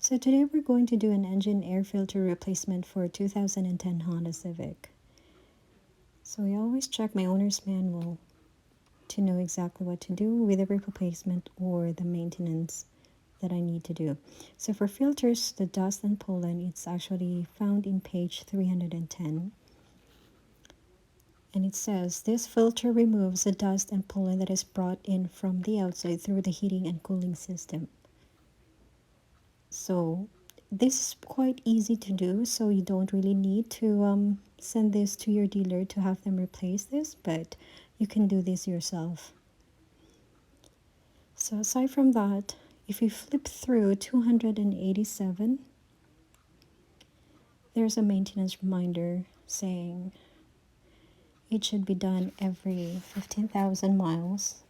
So today we're going to do an engine air filter replacement for 2010 Honda Civic. So I always check my owner's manual to know exactly what to do with the replacement or the maintenance that I need to do. So for filters, the dust and pollen, it's actually found in page 310. And it says, this filter removes the dust and pollen that is brought in from the outside through the heating and cooling system. So this is quite easy to do, so you don't really need to send this to your dealer to have them replace this, but you can do this yourself. So aside from that, if you flip through 287, there's a maintenance reminder saying it should be done every 15,000 miles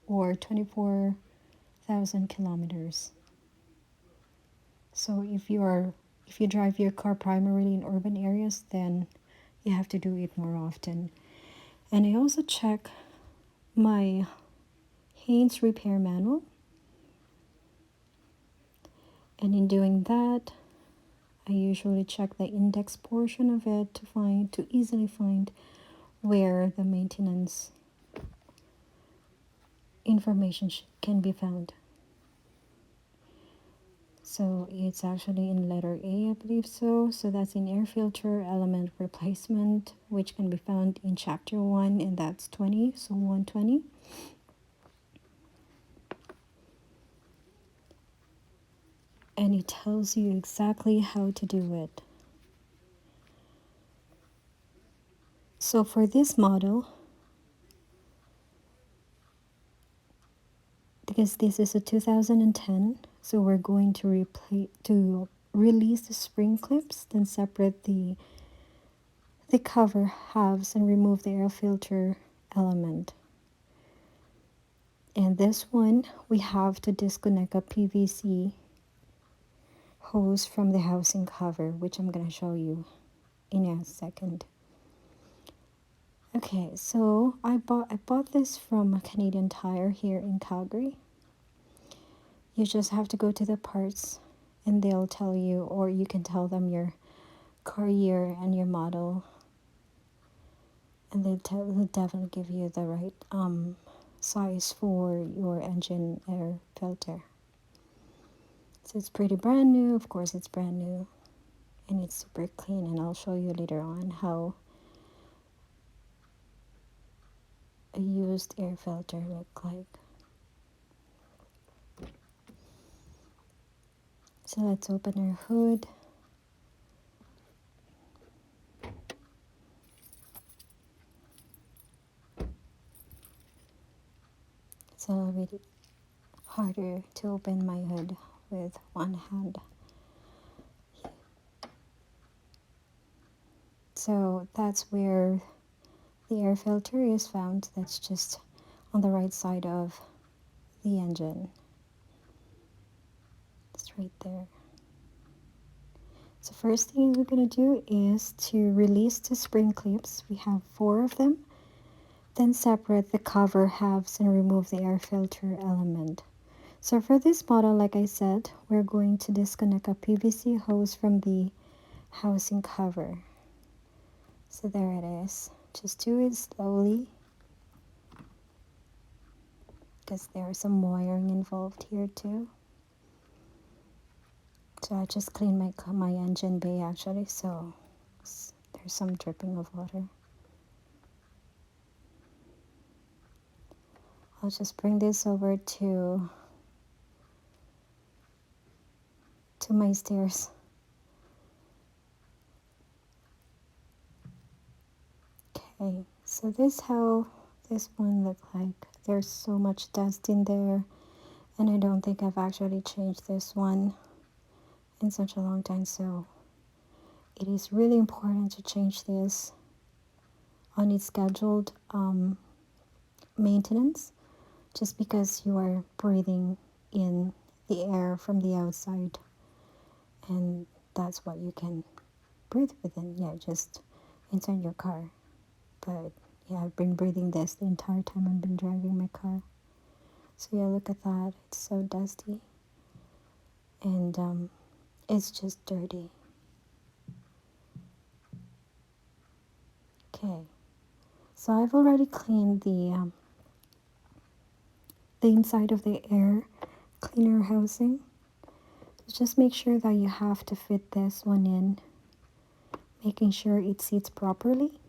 or 24,000 kilometers. So if you drive your car primarily in urban areas, then you have to do it more often. And I also check my Haynes repair manual. And in doing that, I usually check the index portion of it to easily find where the maintenance information can be found. So it's actually in letter A, I believe so. So that's in air filter element replacement, which can be found in chapter 1, and that's 20, so 120. And it tells you exactly how to do it. So for this model, because this is a 2010, so we're going to release the spring clips, then separate the cover halves and remove the air filter element. And this one, we have to disconnect a PVC hose from the housing cover, which I'm going to show you in a second. Okay, so I bought this from a Canadian Tire here in Calgary. You just have to go to the parts and they'll tell you, or you can tell them your car year and your model, and they'll definitely give you the right size for your engine air filter. So it's pretty brand new. Of course it's brand new and it's super clean, and I'll show you later on how a used air filter look like. So let's open our hood. It's a little bit harder to open my hood with one hand. So that's where the air filter is found. That's just on the right side of the engine. It's right there. So first thing we're going to do is to release the spring clips. We have 4 of them. Then separate the cover halves and remove the air filter element. So for this model, like I said, we're going to disconnect a PVC hose from the housing cover. So there it is. Just do it slowly, because there's some wiring involved here too. So I just cleaned my engine bay actually, so there's some dripping of water. I'll just bring this over to my stairs. Okay, so this how this one look like. There's so much dust in there, and I don't think I've actually changed this one in such a long time, so it is really important to change this on its scheduled maintenance, just because you are breathing in the air from the outside, and that's what you can breathe within, just inside your car. But I've been breathing this the entire time I've been driving my car. So look at that, it's so dusty. And It's just dirty. Okay, so I've already cleaned the inside of the air cleaner housing. Just make sure that you have to fit this one in, making sure it seats properly.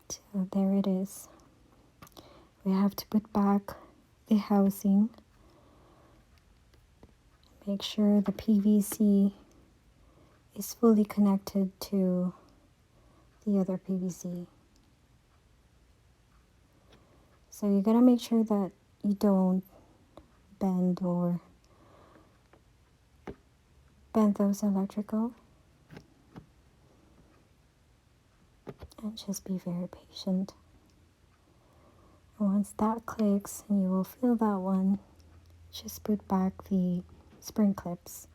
So there it is. We have to put back the housing. Make sure the PVC is fully connected to the other PVC. So you gotta make sure that you don't bend those electrical, and just be very patient. And once that clicks, and you will feel that one, just put back the spring clips.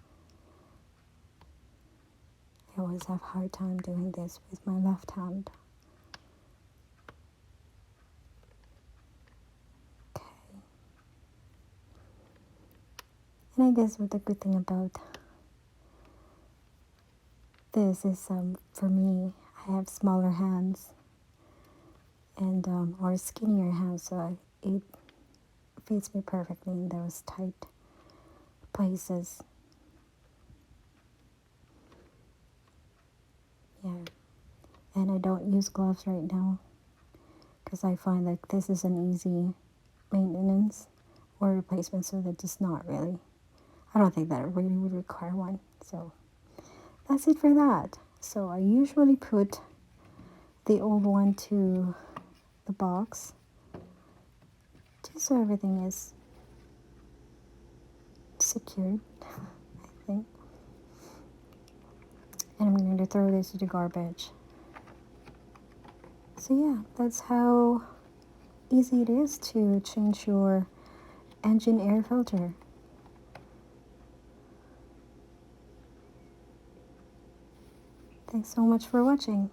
I always have a hard time doing this with my left hand. Okay. And I guess what the good thing about this is, for me, I have smaller hands and or skinnier hands, so it fits me perfectly in those tight places. Yeah, and I don't use gloves right now because I find like this is an easy maintenance or replacement, so that just not really, I don't think that it really would require one. So that's it for that. So I usually put the old one to the box just so everything is secured, I think. And I'm going to throw this to the garbage. So yeah, that's how easy it is to change your engine air filter. Thanks so much for watching.